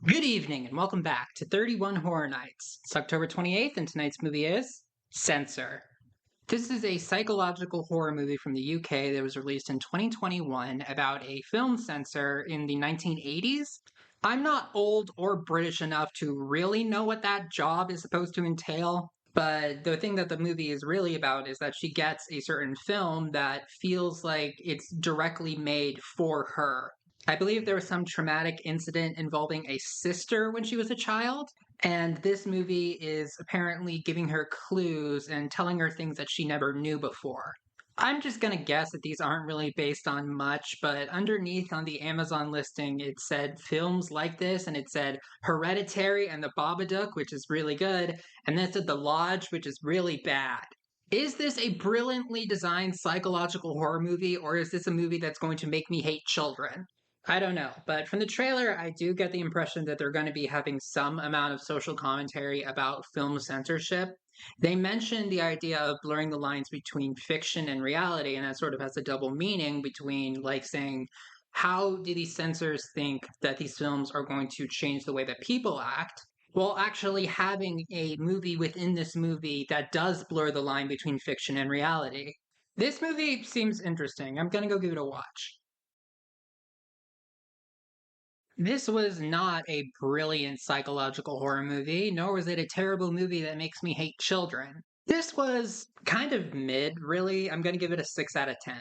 Good evening and welcome back to 31 Horror Nights. It's October 28th and tonight's movie is Censor. This is a psychological horror movie from the UK that was released in 2021 about a film censor in the 1980s. I'm not old or British enough to really know what that job is supposed to entail, but the thing that the movie is really about is that she gets a certain film that feels like it's directly made for her. I believe there was some traumatic incident involving a sister when she was a child, and this movie is apparently giving her clues and telling her things that she never knew before. I'm just gonna guess that these aren't really based on much, but underneath on the Amazon listing, it said films like this, and it said Hereditary and The Babadook, which is really good, and then it said The Lodge, which is really bad. Is this a brilliantly designed psychological horror movie, or is this a movie that's going to make me hate children? I don't know, but from the trailer, I do get the impression that they're going to be having some amount of social commentary about film censorship. They mentioned the idea of blurring the lines between fiction and reality, and that sort of has a double meaning between, like, saying, how do these censors think that these films are going to change the way that people act? While actually having a movie within this movie that does blur the line between fiction and reality. This movie seems interesting. I'm going to go give it a watch. This was not a brilliant psychological horror movie, nor was it a terrible movie that makes me hate children. This was kind of mid, really. I'm going to give it a 6 out of 10.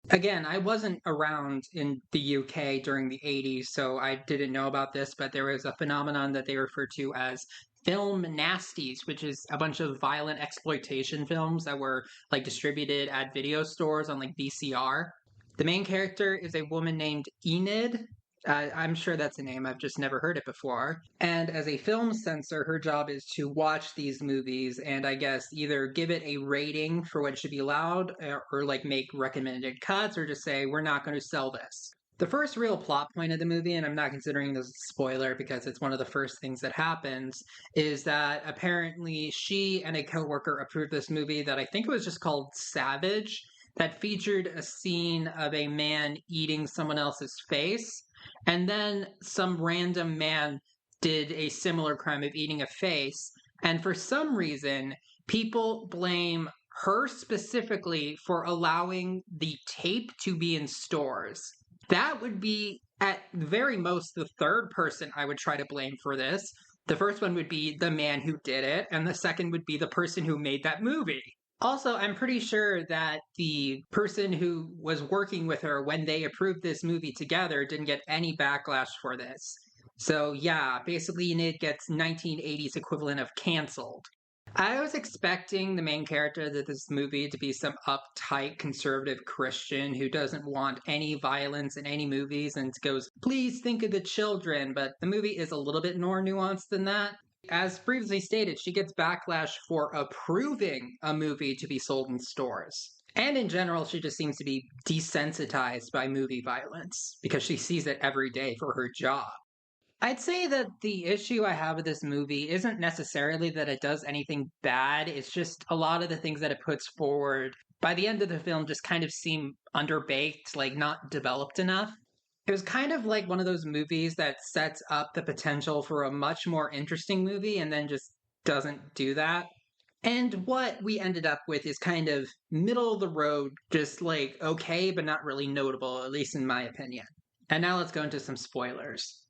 Again, I wasn't around in the UK during the 80s, so I didn't know about this, but there was a phenomenon that they refer to as film nasties, which is a bunch of violent exploitation films that were like distributed at video stores on like VCR. The main character is a woman named Enid. I'm sure that's a name, I've just never heard it before. And as a film censor, her job is to watch these movies and I guess either give it a rating for what should be allowed or like make recommended cuts or just say, we're not going to sell this. The first real plot point of the movie, and I'm not considering this a spoiler because it's one of the first things that happens, is that apparently she and a coworker approved this movie that I think it was just called Savage, that featured a scene of a man eating someone else's face. And then some random man did a similar crime of eating a face. And for some reason, people blame her specifically for allowing the tape to be in stores. That would be, at very most, the third person I would try to blame for this. The first one would be the man who did it, and the second would be the person who made that movie. Also, I'm pretty sure that the person who was working with her when they approved this movie together didn't get any backlash for this. So, yeah, basically, Enid gets 1980s equivalent of canceled. I was expecting the main character of this movie to be some uptight conservative Christian who doesn't want any violence in any movies and goes, please think of the children, but the movie is a little bit more nuanced than that. As previously stated, she gets backlash for approving a movie to be sold in stores. And in general, she just seems to be desensitized by movie violence because she sees it every day for her job. I'd say that the issue I have with this movie isn't necessarily that it does anything bad, it's just a lot of the things that it puts forward by the end of the film just kind of seem underbaked, like not developed enough. It was kind of like one of those movies that sets up the potential for a much more interesting movie and then just doesn't do that. And what we ended up with is kind of middle of the road, just like okay, but not really notable, at least in my opinion. And now let's go into some spoilers.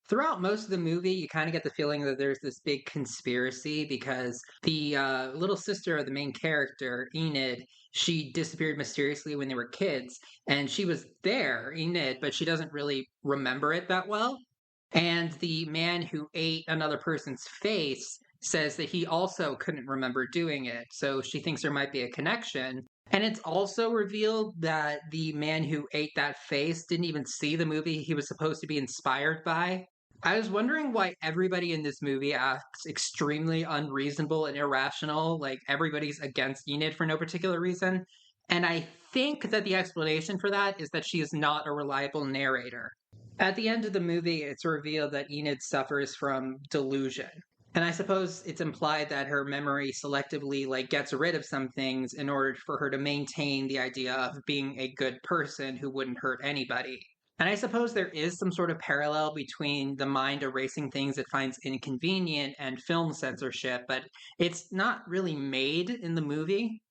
Throughout most of the movie, you kind of get the feeling that there's this big conspiracy because the little sister of the main character, Enid, she disappeared mysteriously when they were kids. And she was there, Enid, but she doesn't really remember it that well. And the man who ate another person's face says that he also couldn't remember doing it. So she thinks there might be a connection. And it's also revealed that the man who ate that face didn't even see the movie he was supposed to be inspired by. I was wondering why everybody in this movie acts extremely unreasonable and irrational, like everybody's against Enid for no particular reason. And I think that the explanation for that is that she is not a reliable narrator. At the end of the movie, it's revealed that Enid suffers from delusion. And I suppose it's implied that her memory selectively like gets rid of some things in order for her to maintain the idea of being a good person who wouldn't hurt anybody. And I suppose there is some sort of parallel between the mind erasing things it finds inconvenient and film censorship, but it's not really made in the movie.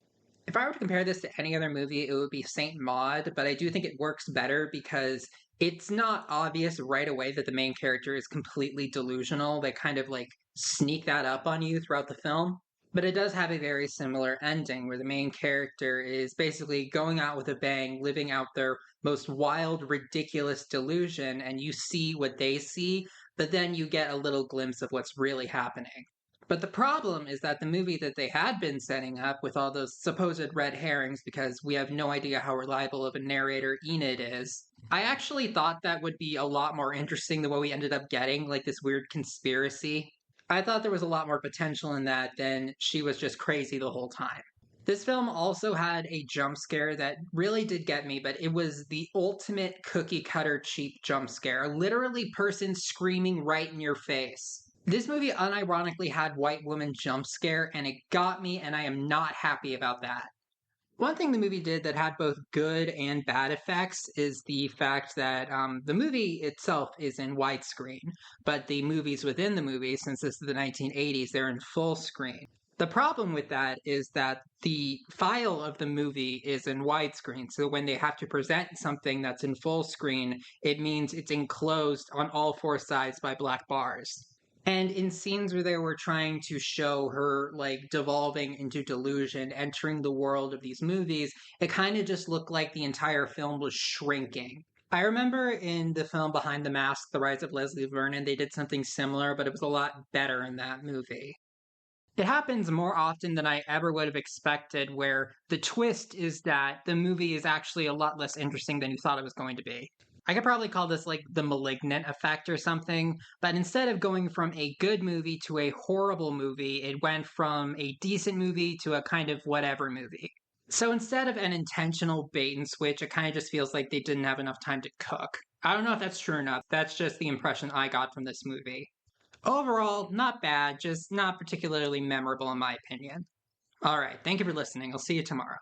If I were to compare this to any other movie, it would be Saint Maud, but I do think it works better because it's not obvious right away that the main character is completely delusional. They kind of like sneak that up on you throughout the film. But it does have a very similar ending where the main character is basically going out with a bang, living out their most wild, ridiculous delusion, and you see what they see, but then you get a little glimpse of what's really happening. But the problem is that the movie that they had been setting up with all those supposed red herrings, because we have no idea how reliable of a narrator Enid is, I actually thought that would be a lot more interesting than what we ended up getting, like this weird conspiracy. I thought there was a lot more potential in that than she was just crazy the whole time. This film also had a jump scare that really did get me, but it was the ultimate cookie cutter cheap jump scare. Literally, person screaming right in your face. This movie unironically had white woman jump scare, and it got me, and I am not happy about that. One thing the movie did that had both good and bad effects is the fact that the movie itself is in widescreen, but the movies within the movie, since this is the 1980s, they're in full screen. The problem with that is that the file of the movie is in widescreen, so when they have to present something that's in full screen, it means it's enclosed on all four sides by black bars. And in scenes where they were trying to show her like devolving into delusion, entering the world of these movies, it kind of just looked like the entire film was shrinking. I remember in the film Behind the Mask, The Rise of Leslie Vernon, they did something similar, but it was a lot better in that movie. It happens more often than I ever would have expected, where the twist is that the movie is actually a lot less interesting than you thought it was going to be. I could probably call this like the malignant effect or something, but instead of going from a good movie to a horrible movie, it went from a decent movie to a kind of whatever movie. So instead of an intentional bait and switch, it kind of just feels like they didn't have enough time to cook. I don't know if that's true or not. That's just the impression I got from this movie. Overall, not bad, just not particularly memorable in my opinion. All right, thank you for listening. I'll see you tomorrow.